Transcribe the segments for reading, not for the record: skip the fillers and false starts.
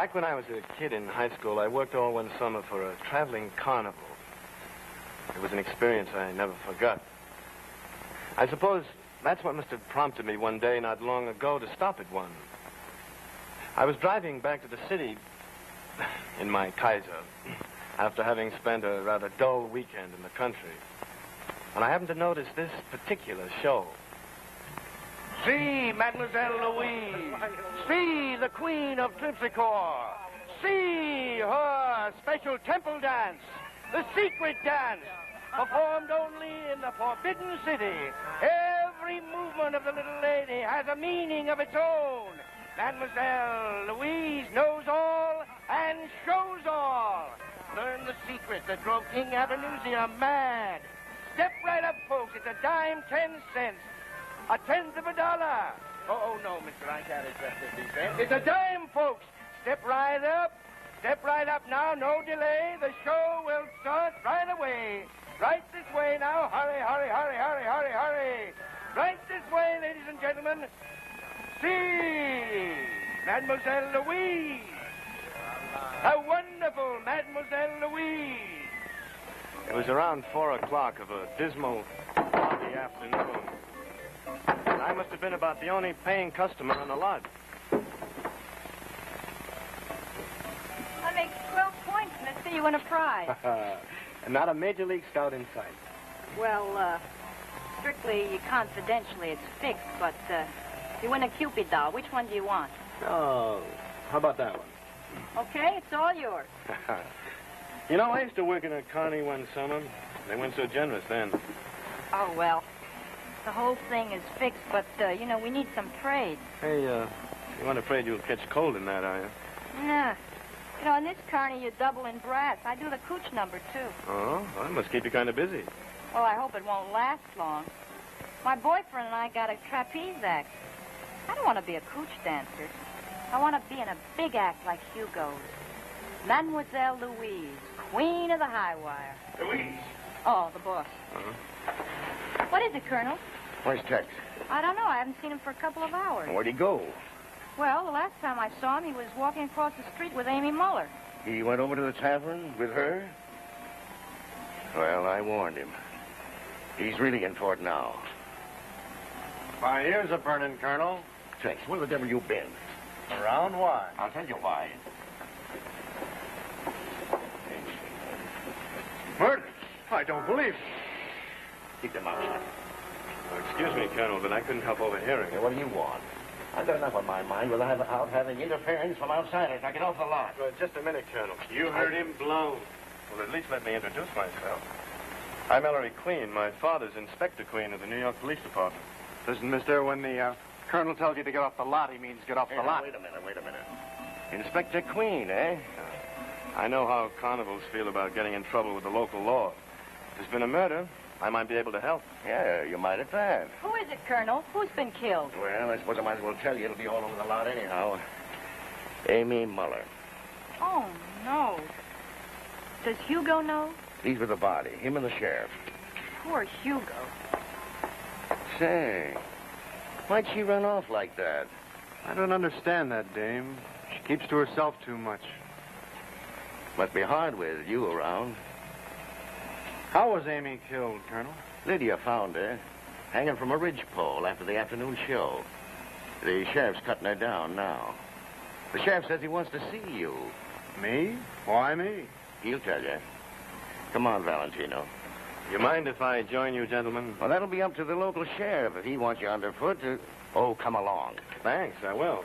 Back when I was a kid in high school, I worked all one summer for a traveling carnival. It was an experience I never forgot. I suppose that's what must have prompted me one day not long ago to stop at one. I was driving back to the city in my Kaiser after having spent a rather dull weekend in the country. And I happened to notice this particular show. See, Mademoiselle Louise. See the Queen of Terpsichore. See her special temple dance, the secret dance, performed only in the Forbidden City. Every movement of the little lady has a meaning of its own. Mademoiselle Louise knows all and shows all. Learn the secret that drove King Avenusia mad. Step right up, folks. It's a dime, 10 cents. A tenth of a dollar. Oh, no, mister, I can't accept 50 cents. It's a dime, folks. Step right up. Step right up now. No delay. The show will start right away. Right this way now. Hurry, hurry, hurry, hurry, hurry, hurry. Right this way, ladies and gentlemen. See, Mademoiselle Louise. A wonderful Mademoiselle Louise. It was around 4 o'clock of a dismal, foggy afternoon. And I must have been about the only paying customer on the lot. I make 12 points, and I see you win a prize. And not a Major League Scout in sight. Well, strictly confidentially, it's fixed, but you win a Cupid doll. Which one do you want? Oh, how about that one? Okay, it's all yours. You know, I used to work in a carny one summer. They weren't so generous then. Oh, well, the whole thing is fixed, but, we need some trade. Hey, you aren't afraid you'll catch cold in that, are you? Nah. In this carny, you double in brass. I do the cooch number, too. Oh, well, that must keep you kind of busy. Well, I hope it won't last long. My boyfriend and I got a trapeze act. I don't want to be a cooch dancer. I want to be in a big act like Hugo's. Mademoiselle Louise, Queen of the High Wire. Louise. Oh, the boss. Uh-huh. What is it, Colonel? Where's Tex? I don't know. I haven't seen him for a couple of hours. Where'd he go? Well, the last time I saw him, he was walking across the street with Amy Muller. He went over to the tavern with her? Well, I warned him. He's really in for it now. My ears are burning, Colonel. Tex, where the devil you been? Around why? I'll tell you why. Murder? I don't believe it. Keep them out shut. Excuse me, Colonel, but I couldn't help overhearing Hey, it. what do you want? I've got enough on my mind without having interference from outsiders. Now get off the lot. Well, just a minute, Colonel. You heard him blow. Well, at least let me introduce myself. I'm Ellery Queen. My father's Inspector Queen of the New York Police Department. Listen, mister, when the colonel tells you to get off the lot, he means get off the lot. Wait a minute. Inspector Queen, eh? I know how carnivals feel about getting in trouble with the local law. If there's been a murder, I might be able to help. Yeah, you might at that. Who is it, Colonel? Who's been killed? Well, I suppose I might as well tell you. It'll be all over the lot anyhow. Amy Muller. Oh, no. Does Hugo know? He's with the body. Him and the sheriff. Poor Hugo. Say, why'd she run off like that? I don't understand that dame. She keeps to herself too much. Must be hard with you around. How was Amy killed, Colonel? Lydia found her, hanging from a ridgepole after the afternoon show. The sheriff's cutting her down now. The sheriff says he wants to see you. Me? Why me? He'll tell you. Come on, Valentino. You mind if I join you, gentlemen? Well, that'll be up to the local sheriff if he wants you underfoot to... Oh, come along. Thanks, I will.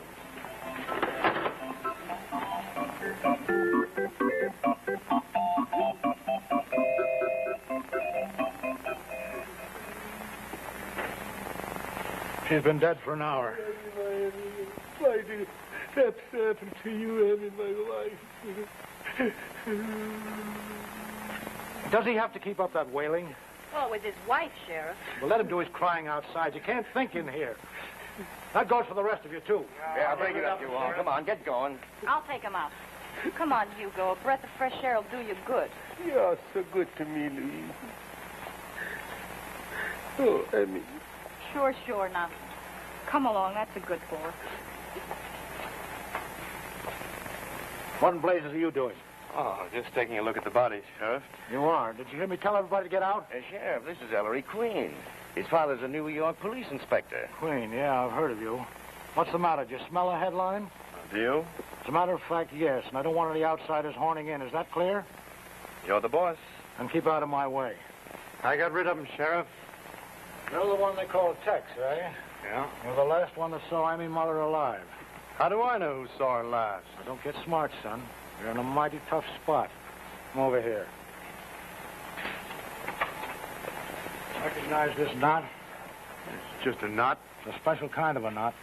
She's been dead for an hour. Why did that happen to you in my life? Does he have to keep up that wailing? Well, with his wife, Sheriff. Well, let him do his crying outside. You can't think in here. That goes for the rest of you, too. Yeah, break it up, you all. Come on, get going. I'll take him out. Come on, Hugo. A breath of fresh air will do you good. You're so good to me, Louise. Oh, Emmy. Sure, now. Come along, that's a good boy. What in blazes are you doing? Oh, just taking a look at the body, Sheriff. You are. Did you hear me tell everybody to get out? Sheriff, this is Ellery Queen. His father's a New York police inspector. Queen, yeah, I've heard of you. What's the matter? Did you smell a headline? Do you? As a matter of fact, yes, and I don't want any outsiders horning in. Is that clear? You're the boss. And keep out of my way. I got rid of him, Sheriff. You're the one they call Tex, eh? Yeah. You're the last one that saw Amy Muller alive. How do I know who saw her last? Now, don't get smart, son. You're in a mighty tough spot. Come over here. Recognize this knot? It's just a knot. It's a special kind of a knot.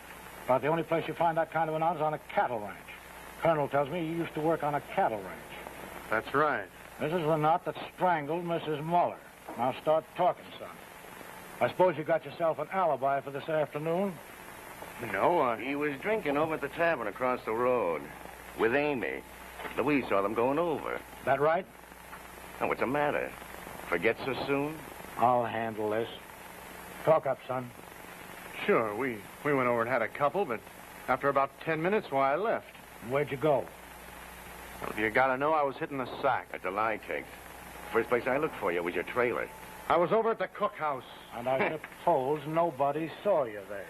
About the only place you find that kind of a knot is on a cattle ranch. Colonel tells me you used to work on a cattle ranch. That's right. This is the knot that strangled Mrs. Muller. Now start talking, son. I suppose you got yourself an alibi for this afternoon? No, He was drinking over at the tavern across the road with Amy. Louise saw them going over. That right? Now, what's the matter? Forget so soon? I'll handle this. Talk up, son. Sure, we went over and had a couple, but after about 10 minutes, why, I left. Where'd you go? Well, if you gotta know, I was hitting the sack. That's a lie, Tex. First place I looked for you was your trailer. I was over at the cookhouse. And I suppose nobody saw you there.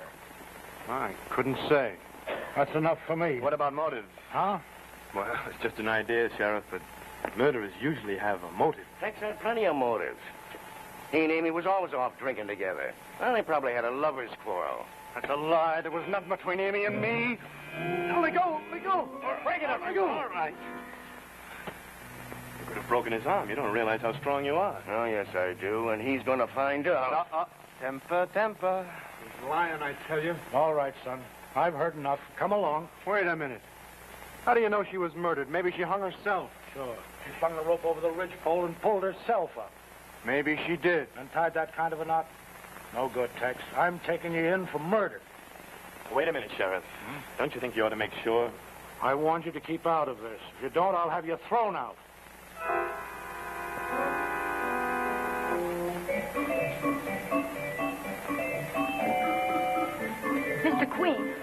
I couldn't say. That's enough for me. What about motive? Huh? Well, it's just an idea, Sheriff, but murderers usually have a motive. Tex had plenty of motives. He and Amy was always off drinking together. Well, they probably had a lover's quarrel. That's a lie. There was nothing between Amy and me. Let go. Break it up. Let go. All right. You could have broken his arm. You don't realize how strong you are. Oh, yes, I do. And he's going to find out. Temper. He's lying, I tell you. All right, son. I've heard enough. Come along. Wait a minute. How do you know she was murdered? Maybe she hung herself. Sure. She slung the rope over the ridgepole and pulled herself up. Maybe she did. And tied that kind of a knot? No good, Tex. I'm taking you in for murder. Wait a minute, Sheriff. Don't you think you ought to make sure? I warned you to keep out of this. If you don't, I'll have you thrown out. Mr. Queen,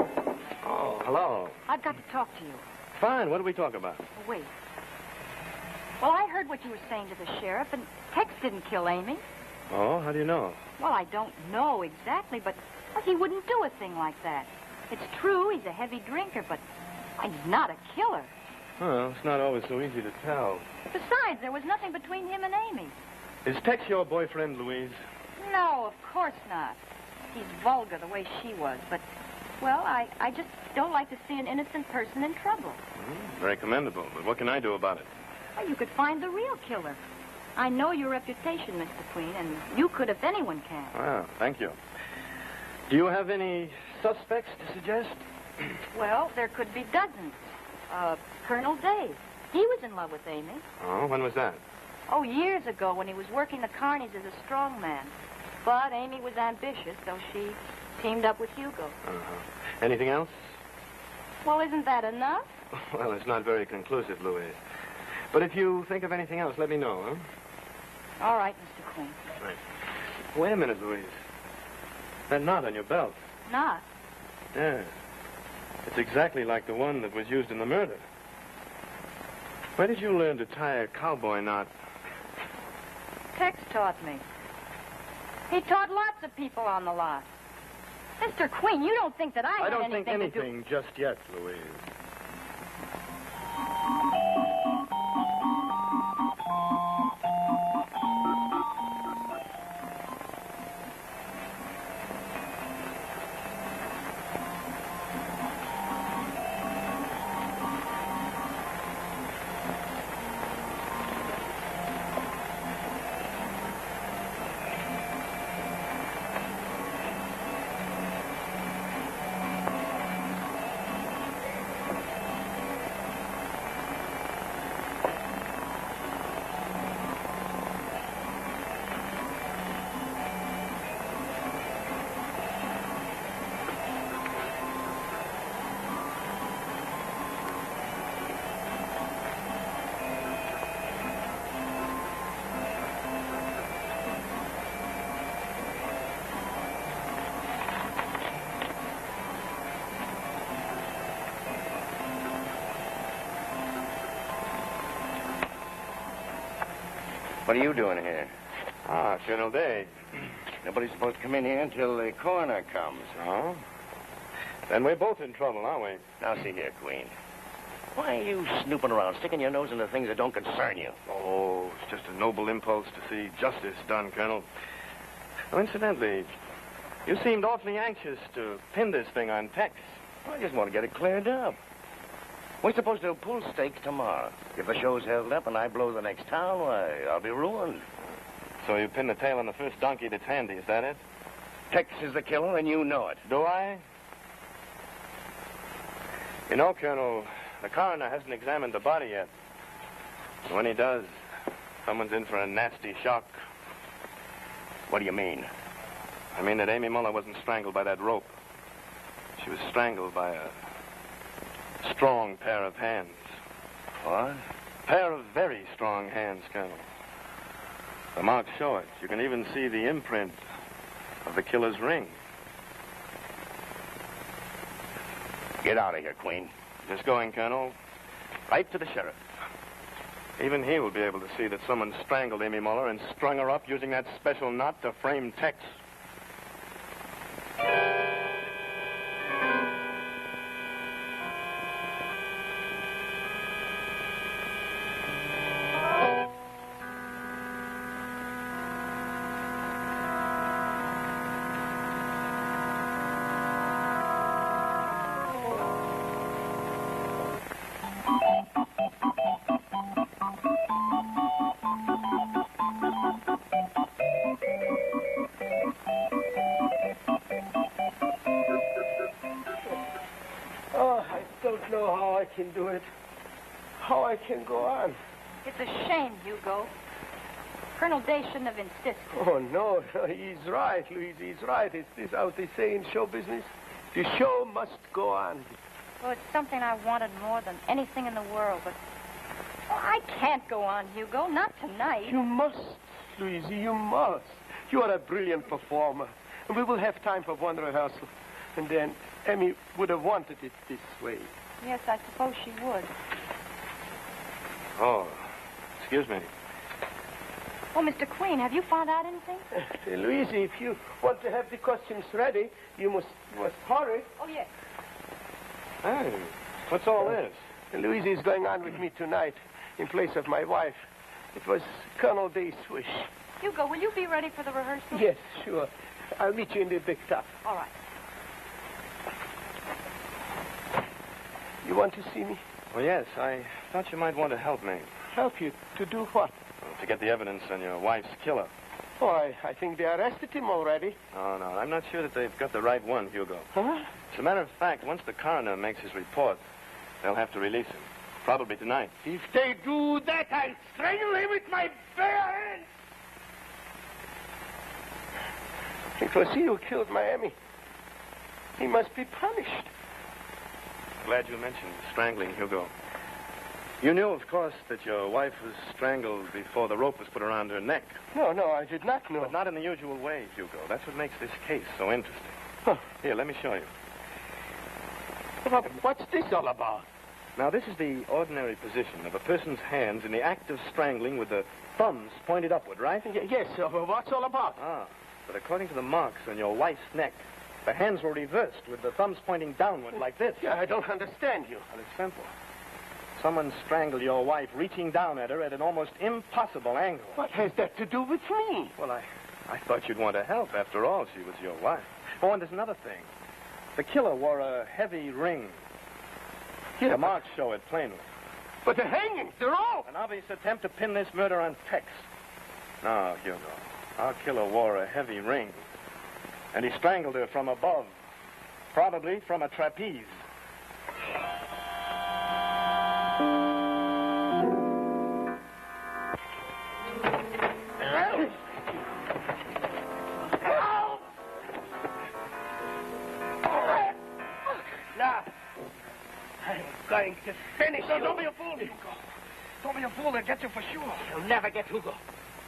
Oh, hello. I've got to talk to you. Fine. What do we talk about? Wait. Well, I heard what you were saying to the sheriff, and Tex didn't kill Amy. Oh, how do you know? Well, I don't know exactly, but he wouldn't do a thing like that. It's true, he's a heavy drinker, but he's not a killer. Well, it's not always so easy to tell. Besides, there was nothing between him and Amy. Is Tex your boyfriend, Louise? No, of course not. He's vulgar the way she was, but, well, I just don't like to see an innocent person in trouble. Very commendable, but what can I do about it? Well, you could find the real killer. I know your reputation, Mr. Queen, and you could if anyone can. Well, thank you. Do you have any suspects to suggest? Well, there could be dozens. Colonel Dave. He was in love with Amy. Oh, when was that? Oh, years ago when he was working the carnies as a strongman. But Amy was ambitious, so she teamed up with Hugo. Uh-huh. Anything else? Well, isn't that enough? Well, it's not very conclusive, Louise. But if you think of anything else, let me know, huh? All right, Mr. Queen. Right. Wait a minute, Louise. That knot on your belt. Not. Yeah. It's exactly like the one that was used in the murder. Where did you learn to tie a cowboy knot? Tex taught me. He taught lots of people on the lot. Mr. Queen, you don't think that I had don't think anything to do... anything just yet, Louise. What are you doing here? Ah, Colonel Day. Nobody's supposed to come in here until the coroner comes. Oh? Then we're both in trouble, aren't we? Now, see here, Queen. Why are you snooping around, sticking your nose into things that don't concern you? Oh, it's just a noble impulse to see justice done, Colonel. Oh, incidentally, you seemed awfully anxious to pin this thing on Tex. I just want to get it cleared up. We're supposed to pull stakes tomorrow. If the show's held up and I blow the next town, why, I'll be ruined. So you pin the tail on the first donkey that's handy, is that it? Tex is the killer, and you know it. Do I? You know, Colonel, the coroner hasn't examined the body yet. When he does, someone's in for a nasty shock. What do you mean? I mean that Amy Muller wasn't strangled by that rope. She was strangled by a strong pair of hands. What? Pair of very strong hands, Colonel. The marks show it. You can even see the imprint of the killer's ring. Get out of here, Queen. Just going, Colonel. Right to the sheriff. Even he will be able to see that someone strangled Amy Muller and strung her up using that special knot to frame Tex. Can do it. How I can go on? It's a shame, Hugo. Colonel Day shouldn't have insisted. Oh, no, he's right, Louise, he's right. It's this how they say in show business. The show must go on. Well, it's something I wanted more than anything in the world, but I can't go on, Hugo. Not tonight. You must, Louise, you must. You are a brilliant performer. And we will have time for one rehearsal. And then Emmy would have wanted it this way. Yes, I suppose she would. Oh, excuse me. Oh, Mr. Queen, have you found out anything? Louise, if you want to have the costumes ready, you must hurry. Oh, yes. Hey, what's all this? Louise is going on with me tonight in place of my wife. It was Colonel Day's wish. Hugo, will you be ready for the rehearsal? Yes, sure. I'll meet you in the big top. All right. You want to see me? Well, yes, I thought you might want to help me. Help you to do what? Well, to get the evidence on your wife's killer. Oh, I think they arrested him already. Oh, no, I'm not sure that they've got the right one, Hugo. Huh? As a matter of fact, once the coroner makes his report, they'll have to release him. Probably tonight. If they do that, I'll strangle him with my bare hands. It was he who killed Miami. He must be punished. Glad you mentioned strangling, Hugo. You knew, of course, that your wife was strangled before the rope was put around her neck. No, I did not know. But not in the usual way, Hugo. That's what makes this case so interesting. Huh. Here, let me show you. What's this all about? Now, this is the ordinary position of a person's hands in the act of strangling with the thumbs pointed upward, right? Yes, what's all about? Ah, but according to the marks on your wife's neck, the hands were reversed with the thumbs pointing downward like this. Yeah, I don't understand you. Well, it's simple. Someone strangled your wife, reaching down at her at an almost impossible angle. What has that to do with me? Well, I thought you'd want to help. After all, she was your wife. Oh, and there's another thing. The killer wore a heavy ring. Yeah, the marks show it plainly. But the hangings, they're all... An obvious attempt to pin this murder on Tex. No, Hugo. Our killer wore a heavy ring. And he strangled her from above. Probably from a trapeze. Now, I'm going to finish you. Don't be a fool, Hugo. Don't be a fool. They'll get you for sure. You'll never get Hugo.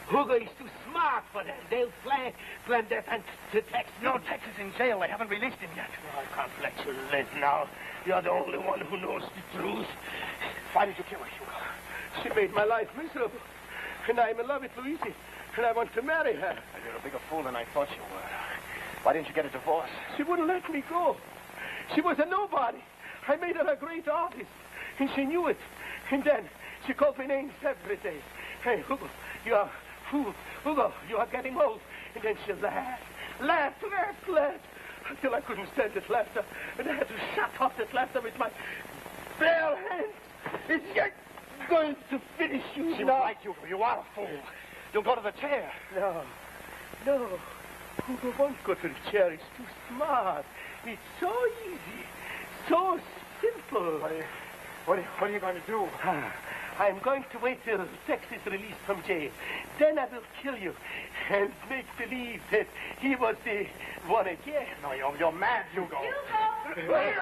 Hugo is too smart for that. They'll plan that and to Tex. No, Tex is in jail. They haven't released him yet. I can't let you live now. You're the only one who knows the truth. Why did you kill her, Hugo? She made my life miserable. And I'm in love with Louise, and I want to marry her. You're a bigger fool than I thought you were. Why didn't you get a divorce? She wouldn't let me go. She was a nobody. I made her a great artist, and she knew it. And then she called me names every day. Hey, Hugo, you are fool. Hugo, you are getting old. And then she laughed, until I couldn't stand that laughter. And I had to shut off that laughter with my bare hands. It's just going to finish you She now. won't like you. You are a fool. You'll go to the chair. No. Hugo won't go to the chair. It's too smart. It's so easy. So simple. What are you going to do? I'm going to wait till Tex is released from jail. Then I will kill you and make believe that he was the one again. No, you're mad, Hugo. Hugo! Aren't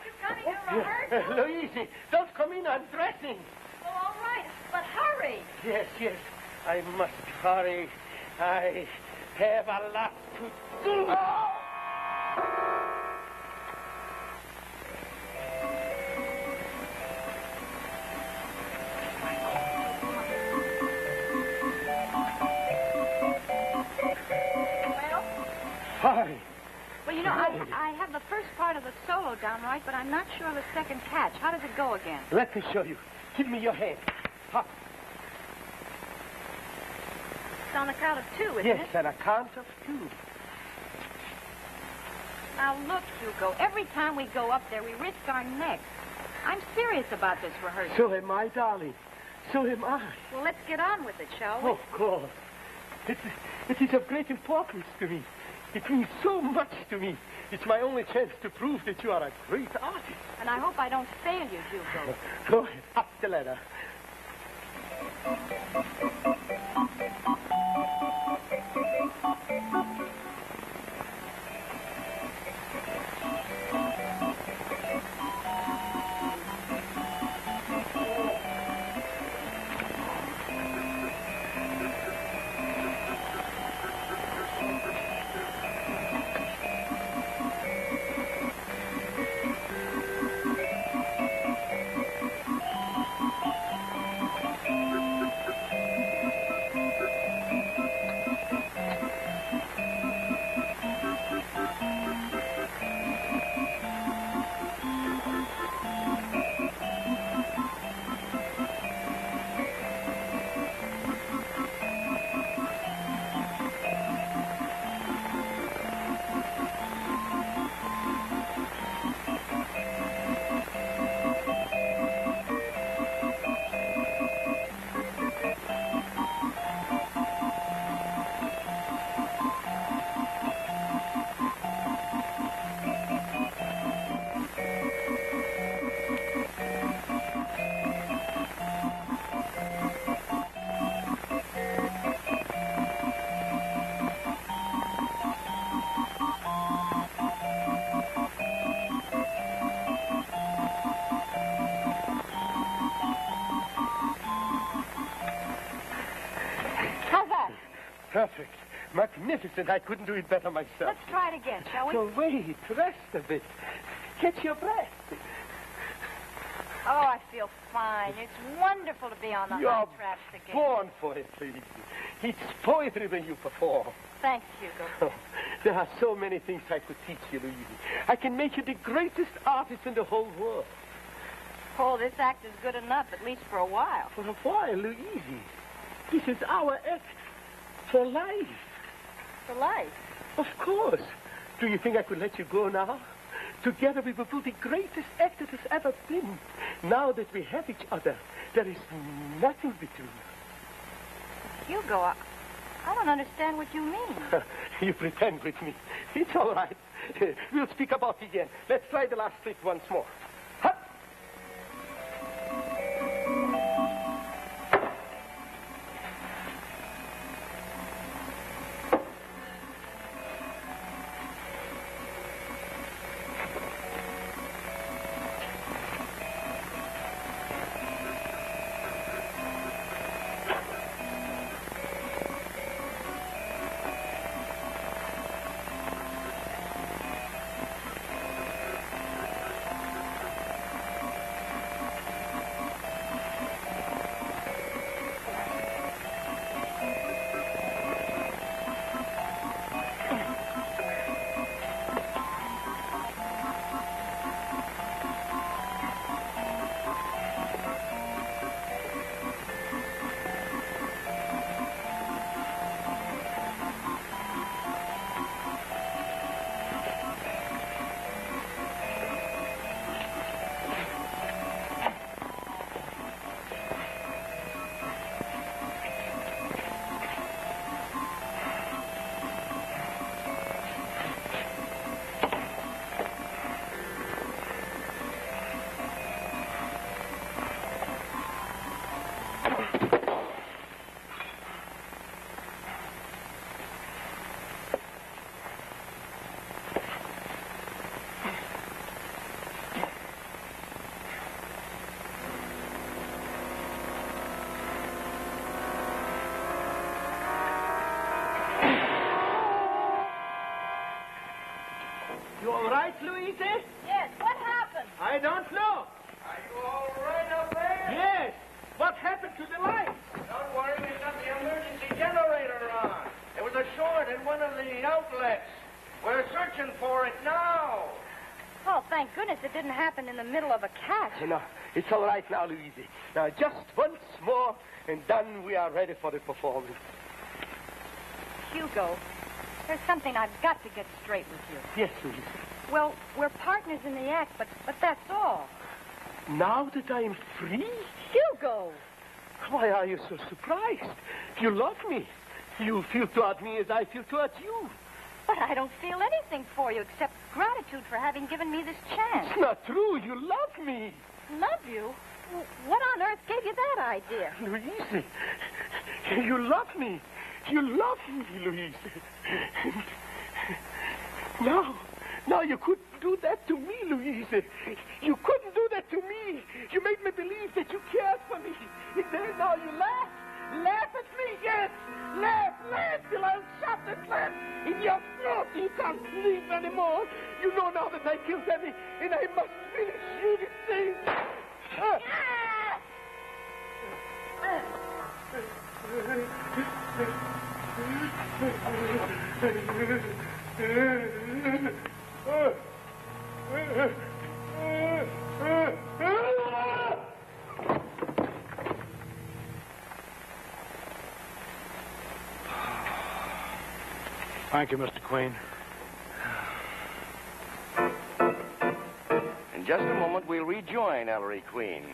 you coming to rehearsal? Luigi, don't come in. I'm dressing. Well, all right, but hurry. Yes. I must hurry. I have a lot to do. Hi. Well, you know, I have the first part of the solo down right, but I'm not sure of the second catch. How does it go again? Let me show you. Give me your hand. Hop. It's on the count of two, isn't Yes, it? and a count of two. Now, look, Hugo, every time we go up there, we risk our necks. I'm serious about this rehearsal. So am I, darling. So am I. Well, let's get on with it, shall we? Of course. It is of great importance to me. It means so much to me. It's my only chance to prove that you are a great artist. And I hope I don't fail you, Hugo. Go ahead, up the ladder. Perfect. Magnificent. I couldn't do it better myself. Let's try it again, shall we? So wait, rest a bit. Catch your breath. Oh, I feel fine. It's wonderful to be on the You're high traps again. born for it, lady. It's poetry when you perform. Thanks, Hugo. Oh, there are so many things I could teach you, Louise. I can make you the greatest artist in the whole world. Oh, this act is good enough, at least for a while. For a while, Louise. This is our act for life. For life. Of course. Do you think I could let you go now? Together we will do the greatest act that has ever been. Now that we have each other, there is nothing between us. Hugo, I don't understand what you mean. You pretend with me. It's all right. We'll speak about it again. Let's try the last trick once more. Hup! all right, Louise? Yes, what happened? I don't know. Are you all right up there? Yes. What happened to the lights? Don't worry, we got the emergency generator on. There was a short in one of the outlets. We're searching for it now. Oh, thank goodness it didn't happen in the middle of a catch. No, it's all right now, Louise. Now, just once more, and then we are ready for the performance. Hugo, there's something I've got to get straight with you. Yes, Louise. Well, we're partners in the act, but that's all. Now that I am free? Hugo! Why are you so surprised? You love me. You feel toward me as I feel toward you. But I don't feel anything for you except gratitude for having given me this chance. It's not true. You love me. Love you? What on earth gave you that idea? Louise, you love me. You love me, Louise. Now you couldn't do that to me, Louise. You couldn't do that to me. You made me believe that you cared for me. And then now you laugh. Laugh at me, yes. Laugh till I'll shut and laugh in your throat. You can't sleep anymore. You know now that I killed Emmy, and I must finish you this thing. Thank you, Mr. Queen. In just a moment, we'll rejoin Ellery Queen.